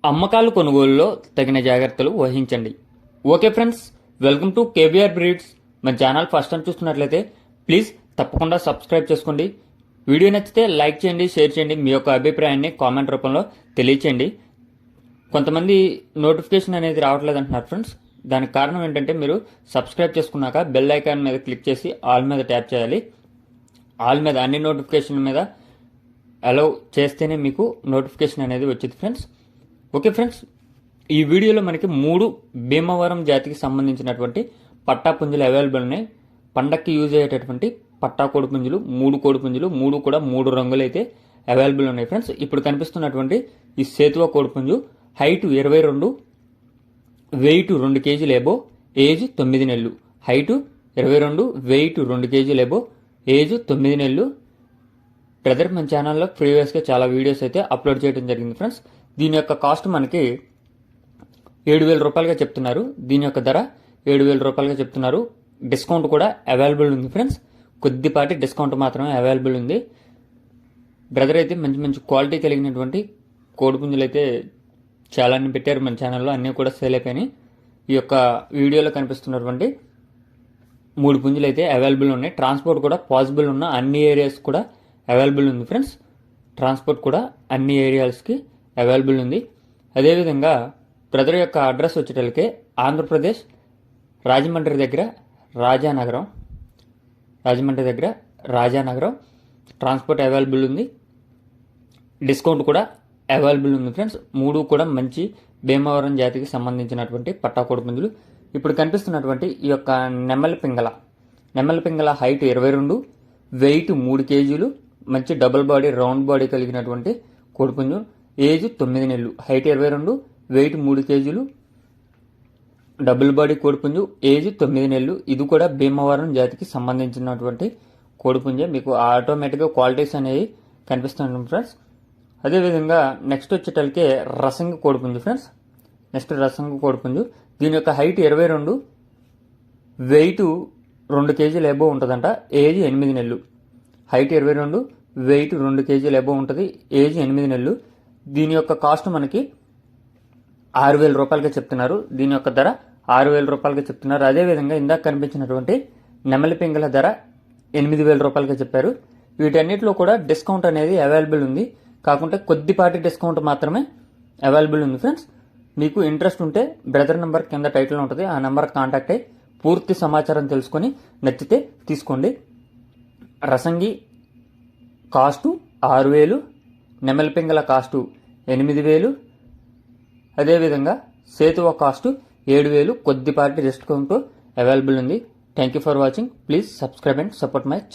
అమ్మకాలు కొనుగోలులో తగిన జాగ్రత్తలు వహించండి. Okay friends, welcome to KBR breeds. మన ఛానల్ ఫస్ట్ టైం చూస్తున్నట్లయితే ప్లీజ్ తప్పకుండా సబ్స్క్రైబ్ చేసుకోండి. వీడియో నచ్చితే లైక్ చేయండి, షేర్ చేయండి. మీ యొక్క అభిప్రాయాన్ని కామెంట్ రూపంలో తెలియచేయండి. కొంతమంది నోటిఫికేషన్ అనేది రావట్లేదు అంటున్నారు ఫ్రెండ్స్. దానికి కారణం ఏంటంటే మీరు సబ్స్క్రైబ్ చేసుకున్నాక బెల్ ఐకాన్ మీద క్లిక్ చేసి ఆల్ మీద ట్యాప్ చేయాలి. ఆల్ మీద అన్ని నోటిఫికేషన్ మీద అలౌ చేస్తేనే మీకు నోటిఫికేషన్ అనేది వచ్చింది ఫ్రెండ్స్. ఓకే ఫ్రెండ్స్, ఈ వీడియోలో మనకి 3 భీమవరం జాతికి సంబంధించినటువంటి పట్టా పుంజులు అవైలబుల్ ఉన్నాయి. పండక్కి యూజ్ అయ్యేటటువంటి పట్టా కోడి పుంజులు 3 కోడి పుంజులు, 3 కూడా 3 రంగులు అయితే అవైలబుల్ ఉన్నాయి ఫ్రెండ్స్. ఇప్పుడు కనిపిస్తున్నటువంటి ఈ సేతువ కోడి పుంజు హైట్ 22, వెయిట్ 2 కేజీలు ఎబో, ఏజ్ 9 నెలలు. హైట్ 22, వెయిట్ 2 కేజీలు ఎబో, ఏజ్ 9 నెలలు. బ్రదర్ మన ఛానల్లో ప్రీవియస్గా చాలా వీడియోస్ అయితే అప్లోడ్ చేయడం జరిగింది ఫ్రెండ్స్. దీని యొక్క కాస్ట్ మనకి 7,000 రూపాయలుగా చెప్తున్నారు. దీని యొక్క ధర 7,000 రూపాయలుగా చెప్తున్నారు. డిస్కౌంట్ కూడా అవైలబుల్ ఉంది ఫ్రెండ్స్. కొద్దిపాటి డిస్కౌంట్ మాత్రమే అవైలబుల్ ఉంది. బ్రదర్ అయితే మంచి మంచి క్వాలిటీ కలిగినటువంటి కోడిపుంజులు అయితే చాలానే పెట్టారు మన ఛానల్లో. అన్నీ కూడా సేల్ అయిపోయినాయి. ఈ యొక్క వీడియోలో కనిపిస్తున్నటువంటి 3 పుంజులు అయితే అవైలబుల్ ఉన్నాయి. ట్రాన్స్పోర్ట్ కూడా పాసిబుల్ ఉన్న అన్ని ఏరియాస్ కూడా అవైలబుల్ ఉంది ఫ్రెండ్స్. ట్రాన్స్పోర్ట్ కూడా అన్ని ఏరియాస్కి అవైలబుల్ ఉంది. అదేవిధంగా బ్రదర్ యొక్క అడ్రస్ వచ్చేటలకే ఆంధ్రప్రదేశ్ రాజమండ్రి దగ్గర రాజానగరం ట్రాన్స్పోర్ట్ అవైలబుల్ ఉంది. డిస్కౌంట్ కూడా అవైలబుల్ ఉంది ఫ్రెండ్స్. 3 కూడా మంచి భీమవరం జాతికి సంబంధించినటువంటి పట్టా కోడి పుంజులు. ఇప్పుడు కనిపిస్తున్నటువంటి ఈ యొక్క నెమలి పింగళ హైట్ 22, వెయిట్ 3 కేజీలు, మంచి డబుల్ బాడీ రౌండ్ బాడీ కలిగినటువంటి కోడిపుంజు. ఏజ్ 9 నెలలు. హైట్ 22, వెయిట్ 3 కేజీలు, డబుల్ బాడీ కోడిపుంజు. ఏజ్ 9 నెలలు. ఇది కూడా భీమవరం జాతికి సంబంధించినటువంటి కోడిపుంజే. మీకు ఆటోమేటిక్గా క్వాలిటీస్ అనేవి కనిపిస్తున్నాయి ఫ్రెండ్స్. అదేవిధంగా నెక్స్ట్ వచ్చేటలకే రసంగి కోడిపుంజు ఫ్రెండ్స్. రసంగి కోడిపుంజు. దీని యొక్క హైట్ 22, వెయిట్ 2 కేజీలు ఎబో ఉంటుందంట. ఏజ్ 8 నెలలు. హైట్ 22, వెయిట్ 2 కేజీలు ఎబో ఉంటుంది. ఏజ్ 8 నెలలు. దీని యొక్క కాస్ట్ మనకి 6,000 రూపాయలుగా చెప్తున్నారు. దీని యొక్క ధర 6,000 రూపాయలుగా చెప్తున్నారు. అదేవిధంగా ఇందాక కనిపించినటువంటి నెమలి పింగళ ధర 8,000 రూపాయలుగా చెప్పారు. వీటన్నిటిలో కూడా డిస్కౌంట్ అనేది అవైలబుల్ ఉంది. కాకుంటే కొద్దిపాటి డిస్కౌంట్ మాత్రమే అవైలబుల్ ఉంది ఫ్రెండ్స్. మీకు ఇంట్రెస్ట్ ఉంటే బ్రదర్ నెంబర్ కింద టైటిల్లో ఉంటుంది. ఆ నెంబర్ కాంటాక్ట్ అయ్యి పూర్తి సమాచారం తెలుసుకొని నచ్చితే తీసుకోండి. రసంగి కాస్టు 6,000, నెమలి పింగళ కాస్టు 8,000, అదేవిధంగా సేతువ కాస్టు 7,000. కొద్దిపాటి డిస్కౌంట్ అవైలబుల్ ఉంది. Thank you for watching. Please subscribe and support my channel.